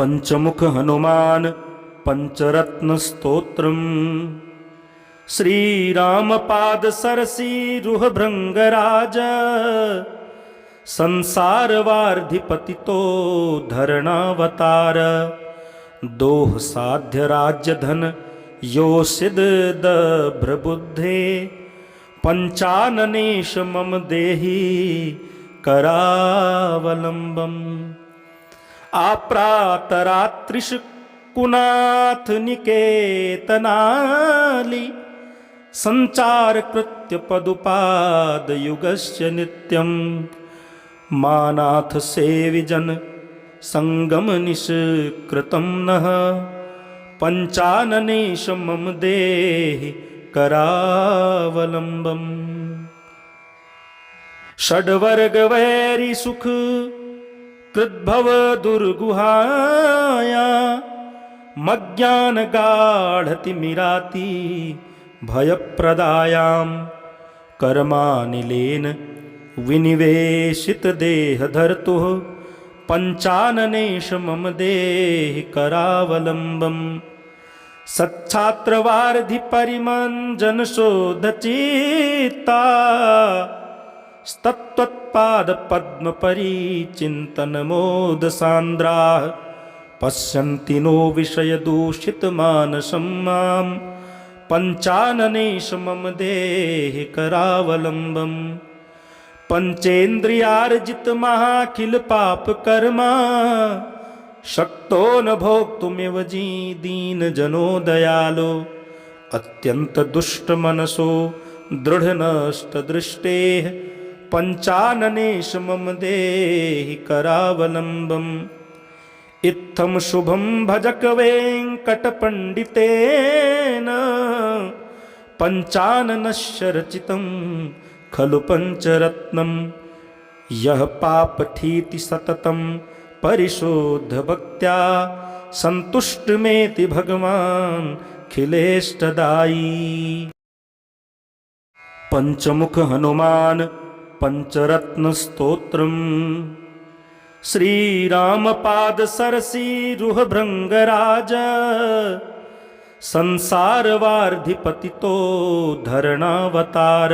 पंचमुख हनुमान पंचरत्न स्तोत्रम् श्रीरामपाद सरसीरुह भृंगराज संसार वार्धिपतितो धरणावतार दोह साध्य राज्य धन यो सिद्ध दभ्रबुद्धे पंचाननेश मम देहि करावलंबम आप्रातरात्रिश कुनाथ निकेतनाली संचार कृत्य पदुपाद युगस्य नित्यं मानाथ सेविजन संगम निष्कृतं नः पंचाननेश मम देहि करावलंबम षड्वर्ग वैरी सुख कृद्भव दुर्गुहाया मज्ञान गाढ़तिमिराति भयप्रदायां कर्मानिलेन विनिवेशित देह धर्तुः पंचाननेश मम देहि करावलंबम सच्छात्रवार्धि परिमंजन शोधचित्ता तत्त्वत्पाद पद्म परिचिंतन मोद सांद्रा पश्यन्ति नो विषय दूषित मानसं मां पंचाननेश मम देहि करावलंबम पंचेन्द्रियार्जित महाखिल पाप कर्मा शक्तो न भोक्तुमेव जी दीन जनो दयालो अत्यंत दुष्ट मनसो दृढ़ नष्ट दृष्टेः पंचाननेश मम देहि करावलंबम इत्थम शुभम भजक वेंकट पंडितेन पंचाननस्य रचितं खलु पंचरत्नम यह पापठीति सततं परिशोध भक्त्या संतुष्टमेति भगवान खिलेष्टदायी। पंचमुख हनुमान पंचरत्न स्तोत्रम् श्रीरामपाद सरसीरुह भृंगराज संसार वार्धिपतितो धरणावतार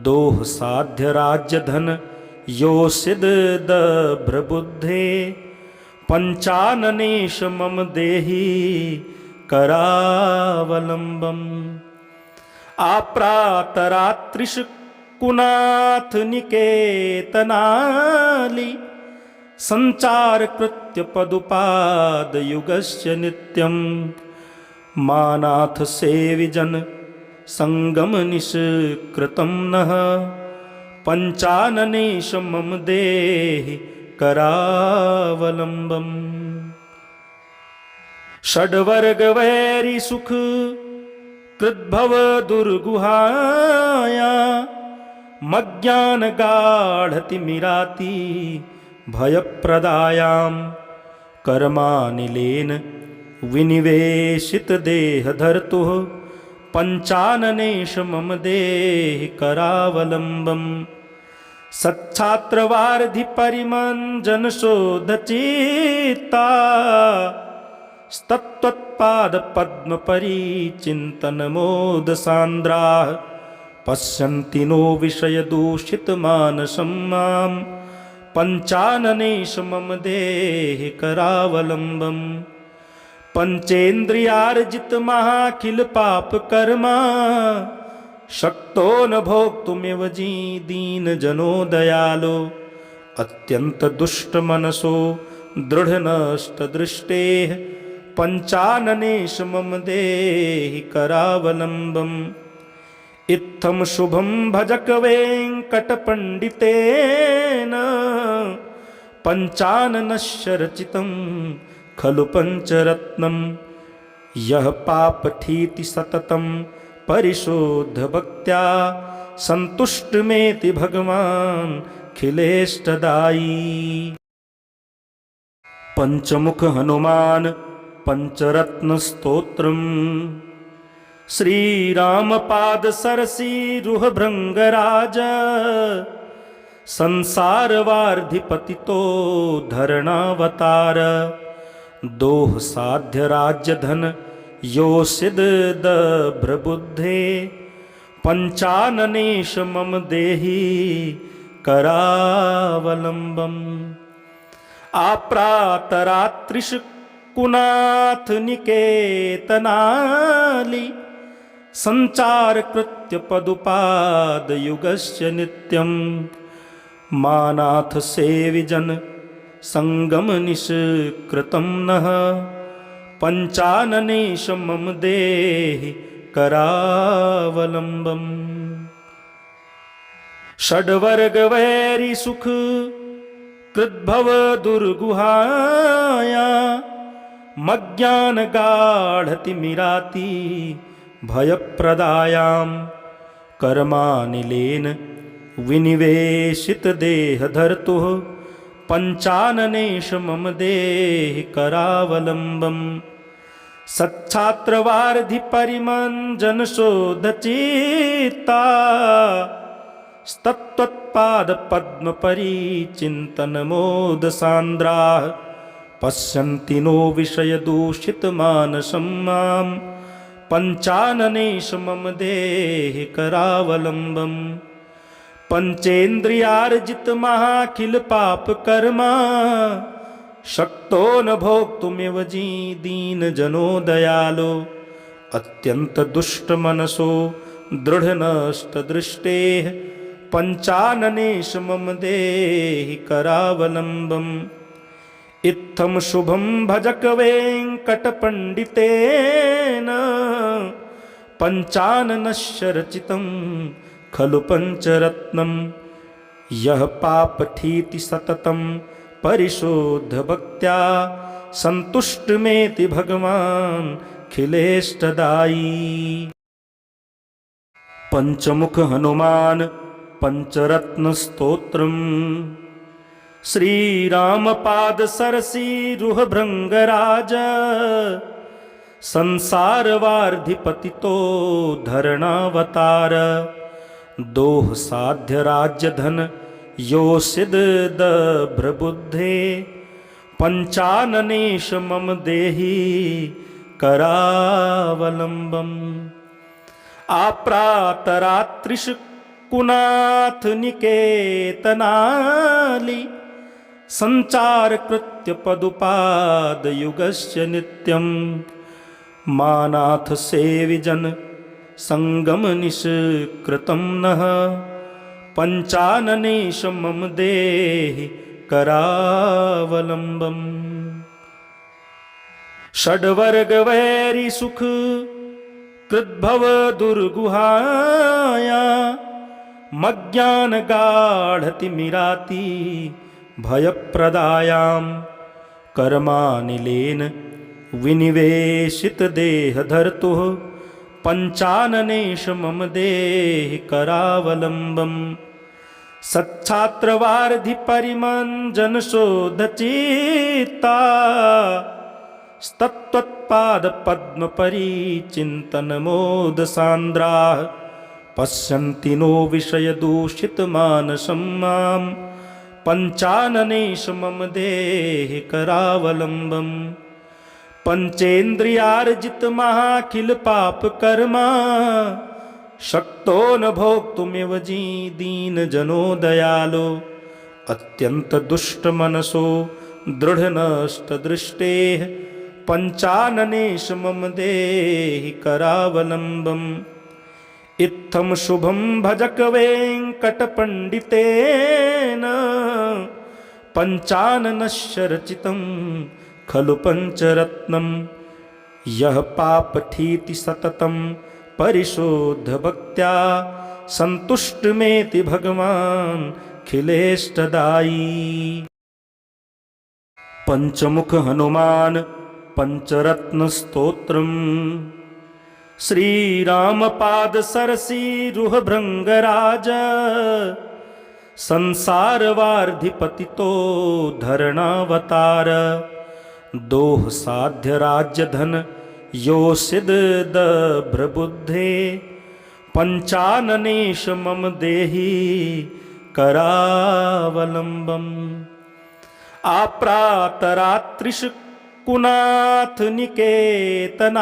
दोह साध्य राज्य धन यो सिद्ध दभ्रबुद्धे पंचाननेश मम देहि करावलंबम आप्रातरात्रिश कुनाथ निकेतनाली संचार कृत्य पदुपाद युगस्य नित्यं मानाथ सेविजन संगम निष्कृतं नः पंचाननेश मम देहि करावलंबम षड्वर्ग वैरी सुख कृद्भव दुर्गुहाया मज्ञान गाढ़तिमिराति भयप्रदायां कर्मानिलेन विनिवेशित देह धर्तुः पंचाननेश मम देहि करावलंबम सच्छात्रवार्धि परिमंजन शोधचित्ता तत्त्वत्पाद पद्म परिचिंतन मोद सांद्रा पश्यन्ति नो विषय दूषित मानसं मां पंचाननेश मम देहि करावलंबम पंचेन्द्रियार्जित महाखिल पाप कर्मा शक्तो न भोक्तुमेव जी दीन जनो दयालो अत्यंत दुष्ट मनसो दृढ़ नष्ट दृष्टेः पंचाननेश मम देहि करावलंबम इत्थम शुभम भजक वेंकट पंडितेन पंचाननस्य रचितं खलु पंचरत्नम यह पापठीति सततं परिशोध भक्त्या संतुष्टमेति भगवान खिलेष्टदायी। पंचमुख हनुमान पंचरत्न स्तोत्रम् श्रीरामपाद सरसीरुह भृंगराज संसार वार्धिपतितो धरणावतार दोह साध्य राज्य धन यो सिद्ध दभ्र बुद्धे पंचाननेश मम देहि करावलंबम। आप्रातरात्रिश कुनाथ निकेतनाली संचार कृत्य पदुपाद युगस्य नित्यम। मानाथ सेविजन संगम निष्कृतं नः पंचाननेश मम देहि करावलंबम। षड्वर्ग वैरी सुख कृद्भव दुर्गुहाया मज्ञान गाढ़तिमिराति भयप्रदायां। कर्मानिलेन विनिवेशित देह धर्तुः पंचाननेश मम देहि करावलंबम। सच्छात्रवार्धि परिमंजन शोधचित्ता तत्त्वत्पाद पद्म परिचिंतन मोद सांद्राः। पश्यन्ति नो विषय दूषित मानसं मां पंचाननेश मम देहि करावलंबम। पंचेन्द्रियार्जित महाखिल पाप कर्मा शक्तो न भोक्तुमिव जी दीन जनो दयालो। अत्यंत दुष्ट मनसो दृढ़ नष्ट दृष्टेः पंचाननेश मम देहि करावलंबम। इत्थम शुभम भजक वेंकटपंडितेन पंचाननस्य रचितं खलु पंचरत्नम। यह पापठीति सततं परिशोध भक्त्या संतुष्टमेति भगवान खिलेष्टदायी। पंचमुख हनुमान पंचरत्न स्तोत्रम। श्रीरामपाद सरसीरुह भृंगराज संसारवार्धिपतितो धरणावतार। दोह साध्य राज्य धन यो सिद्ध दभ्र बुद्धे पंचाननेश मम देहि करावलंबम। आप्रातरात्रिश कुनाथ निकेतनाली संचार कृत्य पदुपाद युगस्य नित्यम। मानाथ सेविजन संगम निष्कृतं नः पंचाननेश मम देहि करावलंबम। षड्वर्ग वैरी सुख कृद्भव दुर्गुहाया मज्ञान गाढ़तिमिराति भयप्रदायां। कर्मानिलेन विनिवेशित देह धर्तुः पंचाननेश मम देहि करावलंबम। सच्छात्रवार्धि परिमंजन शोधचित्ता तत्त्वत्पाद पद्म परिचिंतन मोद सांद्राः। पश्यन्ति नो विषय दूषित मानसं मां पंचाननेश मम देहि करावलंबम। पंचेन्द्रियार्जित महाखिल पाप कर्मा शक्तो न भोक्तुमिव जी दीन जनो दयालो। अत्यंत दुष्ट मनसो दृढ़ नष्ट दृष्टेः पंचाननेश मम देहि करावलंबम। इत्थम शुभम भजक वेंकटपंडितेन पंचाननस्य रचितं खलु पंचरत्नम। यह पापठीति सततं परिशोध भक्त्या संतुष्टमेति भगवान खिलेष्टदायी। पंचमुख हनुमान पंचरत्न स्तोत्रम। श्रीरामपाद सरसीरुह भृंगराज संसारवार्धिपतितो धरणावतार। दोह साध्य राज्य धन यो सिद्ध दभ्र बुद्धे पंचाननेश मम देहि करावलंबम। आप्रातरात्रिश कुनाथ निकेतनाली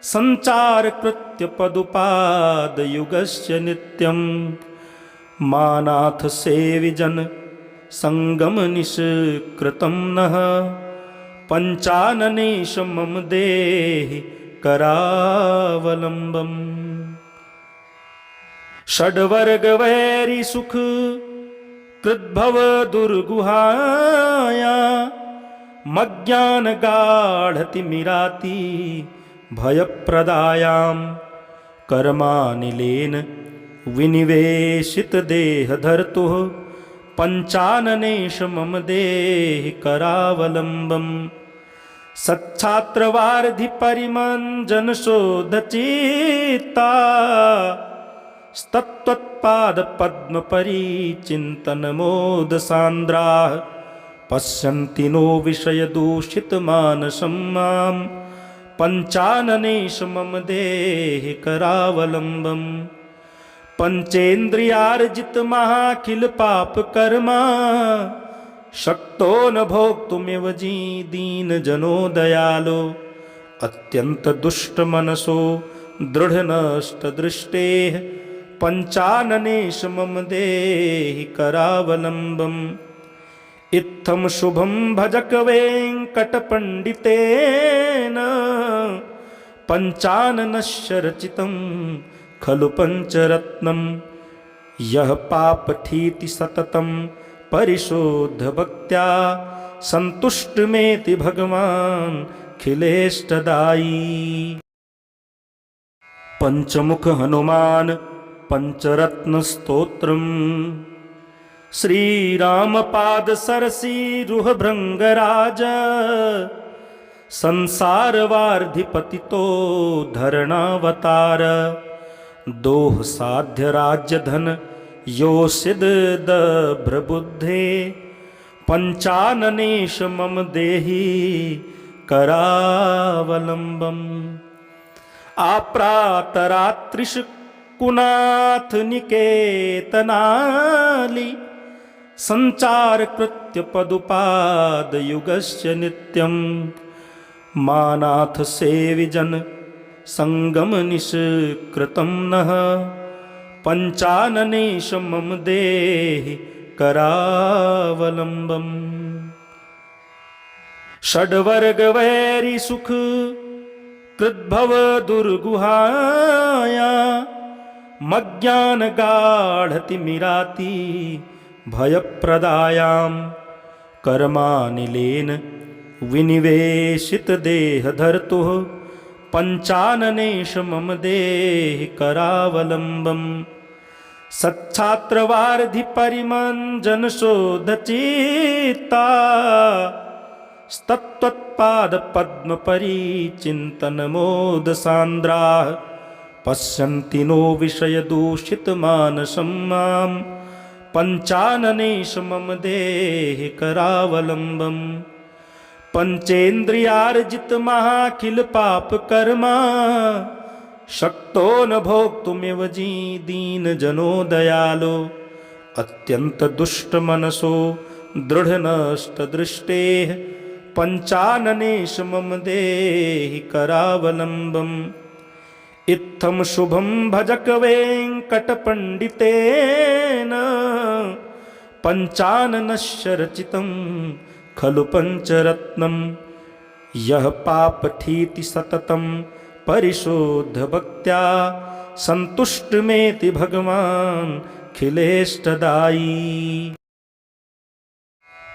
संचार कृत्य पदुपाद युगस्य नित्यं मानाथ सेविजन संगम निष्कृतं नः पंचाननेश मम देहि करावलंबम्। षड्वर्ग वैरी सुख कृद्भव दुर्गुहाया मज्ञान गाढ़ति मिराती भयप्रदायां कर्मानिलेन विनिवेशित देह धर्तुः पंचाननेश मम देहि करावलंबम्। सच्छात्रवार्धि परिमञ्जन शोधचित्ता तत्त्वत्पाद पद्म परिचिन्तन मोद सान्द्राः पश्यन्ति नो विषय दूषित मानसं मां पंचाननेश मम देहि करावलंबम्। पंचेन्द्रियार्जित महाखिल पाप कर्मा शक्तो न भोक्तुमेव जी दीन जनो दयालो अत्यंत दुष्ट मनसो दृढ़ नष्ट दृष्टेः पंचाननेश मम देहि करावलंबम्। इत्थं शुभं भजक वेङ्कटपण्डितेन पंचाननस्य रचितं खलु पंचरत्नं यः पापठीति सततं परिशोध भक्त्या संतुष्टमेति भगवान् खिलेष्टदायी। पंचमुख हनुमान पंचरत्न स्तोत्रम् श्रीरामपाद सरसीरुह भृंगराज संसारवार्धिपतितो धरणावतार दोह साध्य राज्य धन यो सिद्ध दभ्रबुद्धे पंचाननेश मम देहि करावलंबम्। आप्रातरात्रिश कुनाथ निकेतनाली संचार कृत्य पदुपाद युगस्य नित्यं मानाथ सेविजन संगम निष्कृतं नः पंचाननेश मम देहि करावलंबम्। षड्वर्ग वैरी सुख कृद्भव दुर्गुहाया मज्ञान गाढ़ति मिराती भयप्रदायां कर्मानिलेन विनिवेशित देह धर्तुः पंचाननेश मम देहि करावलंबम्। सच्छात्रवार्धि परिमञ्जन शोधचित्ता तत्त्वत्पाद पद्म परिचिन्तन मोद सान्द्राः पश्यन्ति नो विषय दूषित मानसं मां पंचाननेश मम देहि करावलंबम्। पंचेन्द्रियार्जित महाखिल पाप कर्मा शक्तो न भोक्तुमेव जी दीन जनो दयालो अत्यंत दुष्ट मनसो दृढ़ नष्ट दृष्टेः पंचाननेश मम देहि करावलंबम्। इत्थं शुभं भजक वेङ्कटपण्डितेन पंचाननस्य रचितं खलु पंचरत्नं यः पापठीति सततं परिशोध भक्त्या संतुष्टमेति भगवान् खिलेष्टदायी।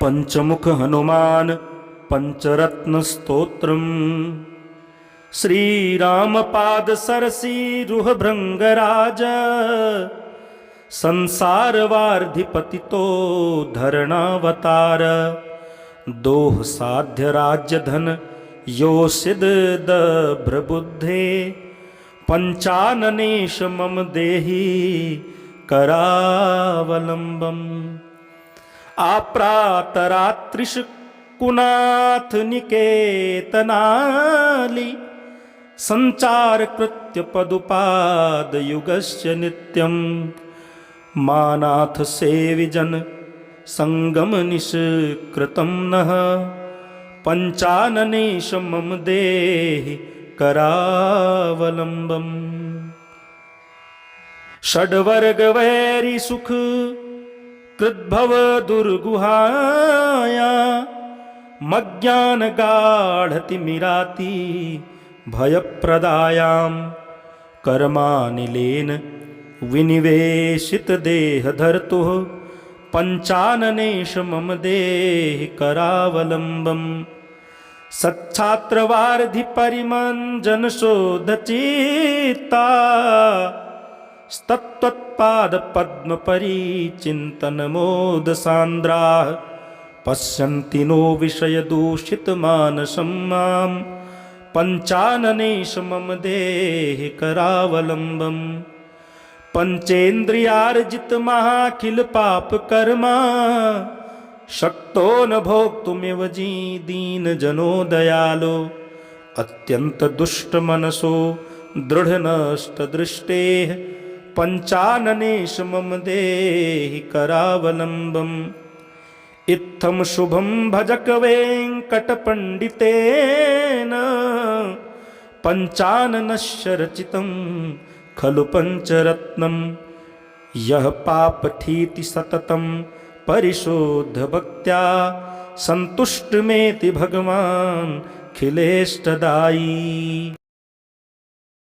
पंचमुख हनुमान पंचरत्न स्तोत्रम् श्रीरामपाद सरसीरुह भृंगराज संसारवार्धिपतितो धरणावतार दोह साध्य राज्य धन यो सिद्ध दभ्रबुद्धे पंचाननेश मम देहि करावलंबम्। आप्रातरात्रिश कुनाथ निकेतनाली संचार कृत्य पदुपाद युगस्य नित्यं मानाथ सेविजन संगम निष्कृतं नः पंचाननेश मम देहि करावलंबम। षड्वर्ग वैरी सुख कृद्भव दुर्गुहाया, मज्ञान गाढ़तिमिराति भयप्रदायाम। कर्मानिलेन विनिवेशित देह धर्तुः, पंचाननेश मम देहि करावलंबम। सच्छात्रवार्धि परिमंजन शोधचित्ता, स्तत्त्वत्पाद पद्म परिचिंतन मोद सांद्राः। पश्यन्ति नो विषय दूषित मानसं मां, पंचाननेश मम देहि करावलंबम। पंचेन्द्रियार्जित महाखिल पाप कर्मा, शक्तो न भोक्तुमिव जी दीन जनो दयालो। अत्यंत दुष्ट मनसो दृढ़ नष्ट दृष्टेः, पंचाननेश मम देहि करावलंबम। इत्थम शुभम भजक वेंकटपंडितेन, पंचाननस्य रचितं खलु पंचरत्नम। यह पापठीति सततं परिशोध भक्त्या, संतुष्ट मेति भगवान खिलेष्टदायी।